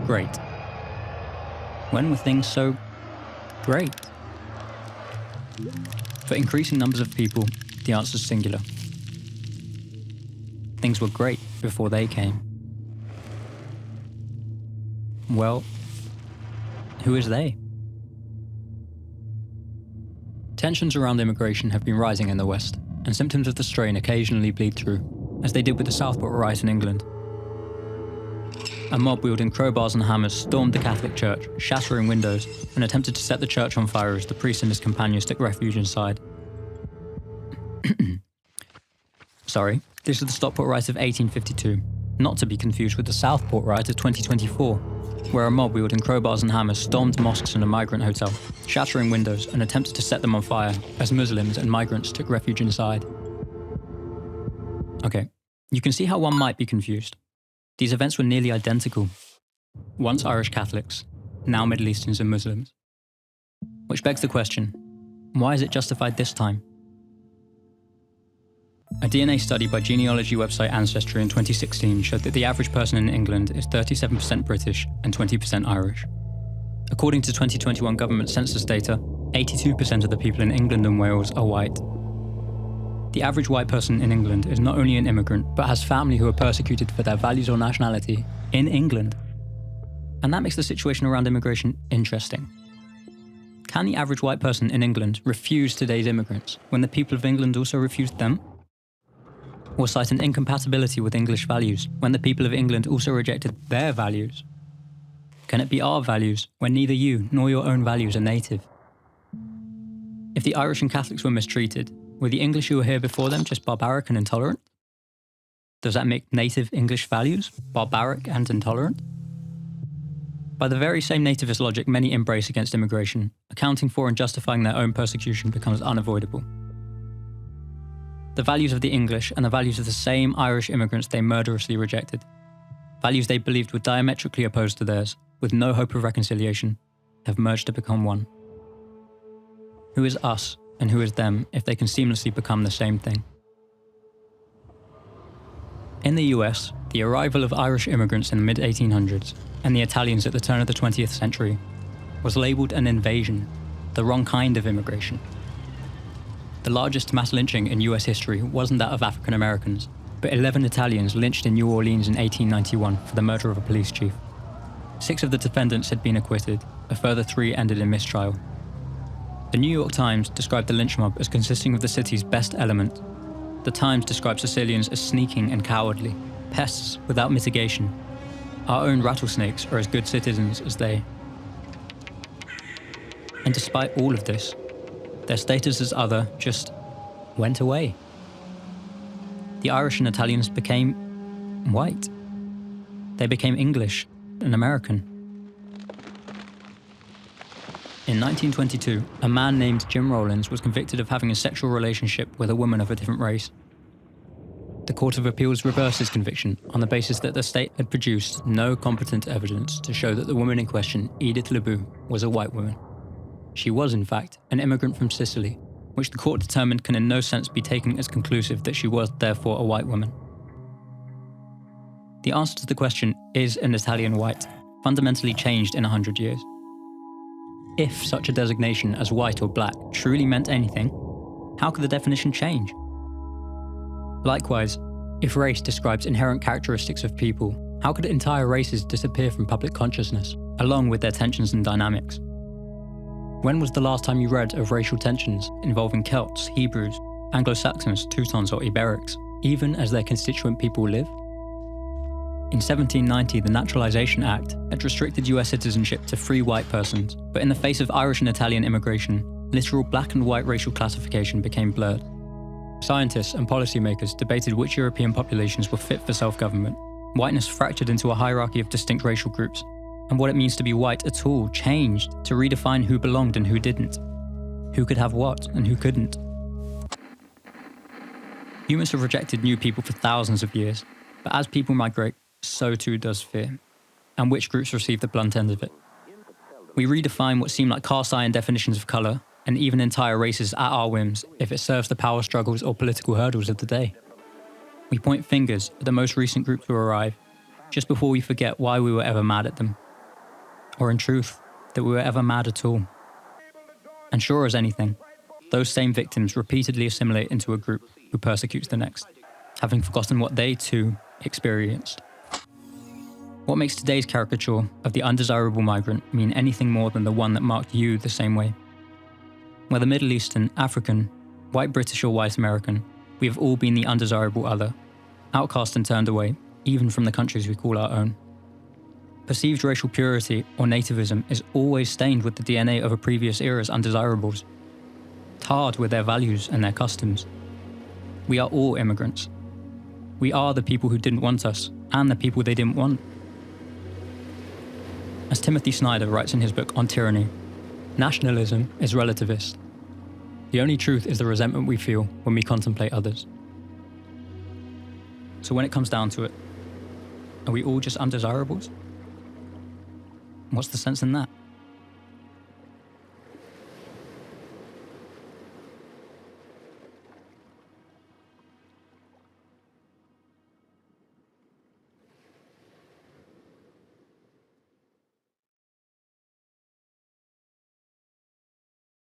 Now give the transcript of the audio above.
great. When were things so great? For increasing numbers of people, the answer is singular. Things were great before they came. Well, who is they? Tensions around immigration have been rising in the West, and symptoms of the strain occasionally bleed through, as they did with the Southport riot in England. A mob wielding crowbars and hammers stormed the Catholic Church, shattering windows, and attempted to set the church on fire as the priest and his companions took refuge inside. Sorry, this is the Stockport riot of 1852, not to be confused with the Southport riot of 2024, where a mob wielding crowbars and hammers stormed mosques and a migrant hotel, shattering windows and attempted to set them on fire as Muslims and migrants took refuge inside. Okay, you can see how one might be confused. These events were nearly identical. Once Irish Catholics, now Middle Easterns and Muslims. Which begs the question, why is it justified this time? A DNA study by genealogy website Ancestry in 2016 showed that the average person in England is 37% British and 20% Irish. According to 2021 government census data, 82% of the people in England and Wales are white. The average white person in England is not only an immigrant, but has family who are persecuted for their values or nationality in England. And that makes the situation around immigration interesting. Can the average white person in England refuse today's immigrants when the people of England also refused them? Or cite an incompatibility with English values when the people of England also rejected their values? Can it be our values when neither you nor your own values are native? If the Irish and Catholics were mistreated, were the English who were here before them just barbaric and intolerant? Does that make native English values barbaric and intolerant? By the very same nativist logic many embrace against immigration, accounting for and justifying their own persecution becomes unavoidable. The values of the English and the values of the same Irish immigrants they murderously rejected, values they believed were diametrically opposed to theirs, with no hope of reconciliation, have merged to become one. Who is us and who is them if they can seamlessly become the same thing? In the US, the arrival of Irish immigrants in the mid-1800s and the Italians at the turn of the 20th century was labelled an invasion, the wrong kind of immigration. The largest mass lynching in US history wasn't that of African Americans, but 11 Italians lynched in New Orleans in 1891 for the murder of a police chief. 6 of the defendants had been acquitted, a further 3 ended in mistrial. The New York Times described the lynch mob as consisting of the city's best element. The Times described Sicilians as sneaking and cowardly, pests without mitigation. Our own rattlesnakes are as good citizens as they. And despite all of this, their status as other just went away. The Irish and Italians became white. They became English and American. In 1922, a man named Jim Rollins was convicted of having a sexual relationship with a woman of a different race. The Court of Appeals reversed his conviction on the basis that the state had produced no competent evidence to show that the woman in question, Edith LeBoux, was a white woman. She was, in fact, an immigrant from Sicily, which the court determined can in no sense be taken as conclusive that she was therefore a white woman. The answer to the question, is an Italian white, fundamentally changed in 100 years. If such a designation as white or black truly meant anything, how could the definition change? Likewise, if race describes inherent characteristics of people, how could entire races disappear from public consciousness, along with their tensions and dynamics? When was the last time you read of racial tensions involving Celts, Hebrews, Anglo-Saxons, Teutons or Iberics, even as their constituent people live? In 1790, the Naturalization Act had restricted US citizenship to free white persons, but in the face of Irish and Italian immigration, literal black and white racial classification became blurred. Scientists and policymakers debated which European populations were fit for self-government. Whiteness fractured into a hierarchy of distinct racial groups, and what it means to be white at all changed to redefine who belonged and who didn't, who could have what and who couldn't. Humans have rejected new people for thousands of years, but as people migrate, so too does fear, and which groups receive the blunt end of it. We redefine what seem like cast iron definitions of colour, and even entire races at our whims if it serves the power struggles or political hurdles of the day. We point fingers at the most recent group to arrive, just before we forget why we were ever mad at them. Or in truth, that we were ever mad at all. And sure as anything, those same victims repeatedly assimilate into a group who persecutes the next, having forgotten what they too experienced. What makes today's caricature of the undesirable migrant mean anything more than the one that marked you the same way? Whether Middle Eastern, African, white British or white American, we have all been the undesirable other, outcast and turned away, even from the countries we call our own. Perceived racial purity or nativism is always stained with the DNA of a previous era's undesirables, tarred with their values and their customs. We are all immigrants. We are the people who didn't want us, and the people they didn't want. As Timothy Snyder writes in his book On Tyranny, nationalism is relativist. The only truth is the resentment we feel when we contemplate others. So when it comes down to it, are we all just undesirables? What's the sense in that?